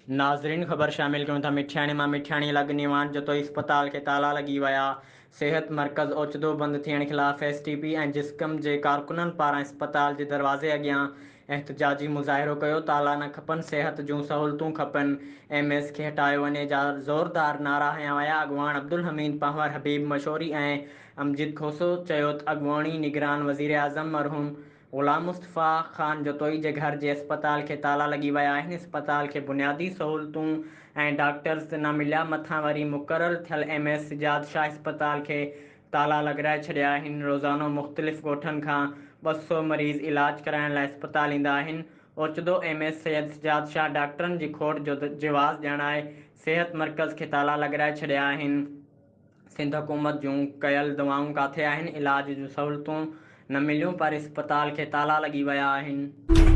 नाज़रीन ख़बर शामिल कयूं था मिठियाणी मां मिठियाणी लॻनीवान जो तो इस्पताल खे ताला लॻी विया। सेहत मर्कज़ ओचितो बंदि थियण ख़िलाफ़ एसटीपी ऐं जिस्कम जे कारकुननि पारां इस्पताल जे दरवाज़े अॻियां एहतजाजी मुज़ाहिरो कयो। ताला न खपनि, सिहत जूं सहूलियतूं खपनि, एमएस खे हटायो वञे जा ज़ोरदार नारा हंया विया। अॻवान अब्दुल हमीद पंवर, हबीब मशोरी ऐं अमजिद खोसो चयो त अॻूणी निगरान वज़ीर आज़म मरहूम ग़ुलाम मुस्तफ़ा ख़ान जतोई जे घर जे अस्पताल खे ताला लॻी विया आहिनि। इस्पताल खे बुनियादी सहूलियतूं ऐं डॉक्टर्स न मिलिया। मथां वरी मुक़ररु थियल एमएस सिजाद शाह इस्पताल खे ताला लॻाए छॾिया आहिनि। रोज़ानो मुख़्तलिफ़ ॻोठनि खां 200 मरीज़ इलाज कराइण लाइ इस्पताल ईंदा आहिनि। ओचितो एमएस सैयद सिजाद शाह डॉक्टरनि जी खोट जो जवाज़ ॼाणाए सेहत मर्कज़ खे ताला लॻाए छॾिया आहिनि। सिंध हुकूमत जूं कयल दवाऊं काथे आहिनि? इलाज जूं सहूलियतूं न मिलियूं पर इस्पताल खे ताला लॻी विया आहिनि।